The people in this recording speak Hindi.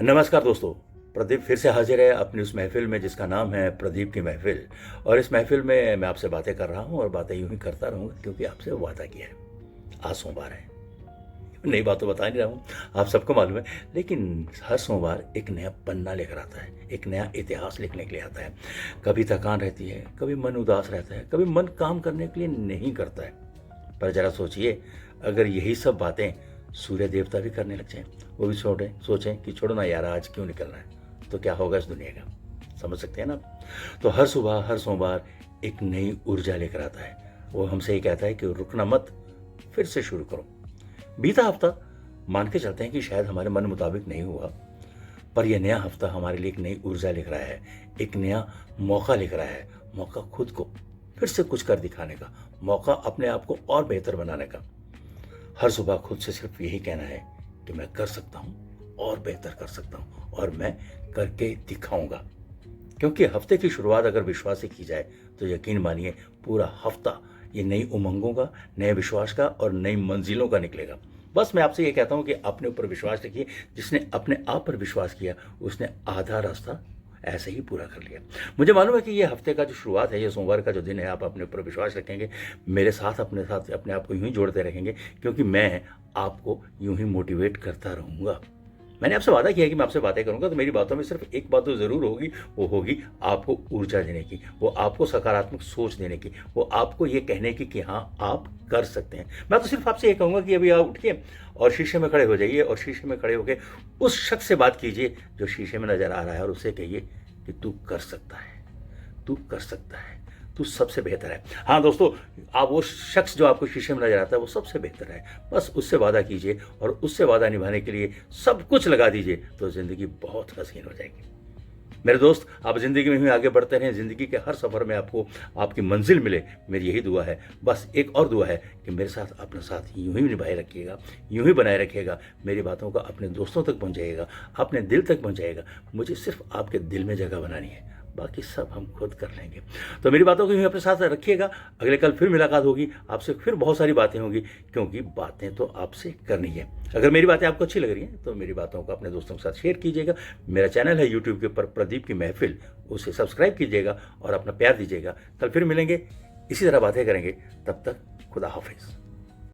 नमस्कार दोस्तों। प्रदीप फिर से हाजिर है अपनी उस महफिल में जिसका नाम है प्रदीप की महफिल। और इस महफिल में मैं आपसे बातें कर रहा हूँ और बातें यूं ही करता रहूँगा क्योंकि आपसे वादा किया है। आज सोमवार है, नई बात तो बता नहीं रहा हूँ, आप सबको मालूम है। लेकिन हर सोमवार एक नया पन्ना लेकर आता है, एक नया इतिहास लिखने के लिए आता है। कभी थकान रहती है, कभी मन उदास रहता है, कभी मन काम करने के लिए नहीं करता है। पर जरा सोचिए, अगर यही सब बातें सूर्य देवता भी करने लग जाएं, वो भी सोचें कि छोड़ो ना यार, आज क्यों निकलना है, तो क्या होगा इस दुनिया का। समझ सकते हैं ना। तो हर सुबह हर सोमवार एक नई ऊर्जा लेकर आता है। वो हमसे ये कहता है कि रुकना मत, फिर से शुरू करो। बीता हफ्ता मान के चलते हैं कि शायद हमारे मन मुताबिक नहीं हुआ, पर यह नया हफ्ता हमारे लिए एक नई ऊर्जा लेकर आया है, एक नया मौका लेकर आया है। मौका खुद को फिर से कुछ कर दिखाने का, मौका अपने आप को और बेहतर बनाने का। हर सुबह खुद से सिर्फ यही कहना है कि मैं कर सकता हूं और बेहतर कर सकता हूं और मैं करके दिखाऊंगा। क्योंकि हफ्ते की शुरुआत अगर विश्वास से की जाए तो यकीन मानिए पूरा हफ्ता ये नई उमंगों का, नए विश्वास का और नई मंजिलों का निकलेगा। बस मैं आपसे ये कहता हूं कि अपने ऊपर विश्वास रखिए। जिसने अपने आप पर विश्वास किया उसने आधा रास्ता ऐसे ही पूरा कर लिया। मुझे मालूम है कि ये हफ्ते का जो शुरुआत है, ये सोमवार का जो दिन है, आप अपने ऊपर विश्वास रखेंगे, मेरे साथ अपने साथ अपने आप को यूं ही जोड़ते रहेंगे, क्योंकि मैं आपको यूं ही मोटिवेट करता रहूंगा। मैंने आपसे वादा किया है कि मैं आपसे बातें करूंगा, तो मेरी बातों में सिर्फ एक बात तो जरूर होगी, वो होगी आपको ऊर्जा देने की, वो आपको सकारात्मक सोच देने की, वो आपको ये कहने की कि हाँ आप कर सकते हैं। मैं तो सिर्फ आपसे ये कहूंगा कि अभी आप उठिए और शीशे में खड़े हो जाइए और शीशे में खड़े होकर उस शख्स से बात कीजिए जो शीशे में नजर आ रहा है और उससे कहिए कि तू कर सकता है, तू कर सकता है, तू सबसे बेहतर है। हाँ दोस्तों, आप वो शख्स जो आपको शीशे में नजर आता है वो सबसे बेहतर है। बस उससे वादा कीजिए और उससे वादा निभाने के लिए सब कुछ लगा दीजिए, तो जिंदगी बहुत हसीन हो जाएगी। मेरे दोस्त, आप जिंदगी में ही आगे बढ़ते रहें, जिंदगी के हर सफर में आपको आपकी मंजिल मिले, मेरी यही दुआ है। बस एक और दुआ है कि मेरे साथ अपना साथ यूं ही निभाए रखिएगा, यूं ही बनाए रखिएगा। मेरी बातों का अपने दोस्तों तक पहुंचाइएगा, अपने दिल तक पहुंचाइएगा। मुझे सिर्फ आपके दिल में जगह बनानी है, बाकी सब हम खुद कर लेंगे। तो मेरी बातों को यूं अपने साथ रखिएगा। अगले कल फिर मुलाकात होगी, आपसे फिर बहुत सारी बातें होंगी, क्योंकि बातें तो आपसे करनी है। अगर मेरी बातें आपको अच्छी लग रही हैं तो मेरी बातों को अपने दोस्तों के साथ शेयर कीजिएगा। मेरा चैनल है यूट्यूब के ऊपर प्रदीप की महफिल, उसे सब्सक्राइब कीजिएगा और अपना प्यार दीजिएगा। कल फिर मिलेंगे, इसी तरह बातें करेंगे। तब तक खुदा हाफिज।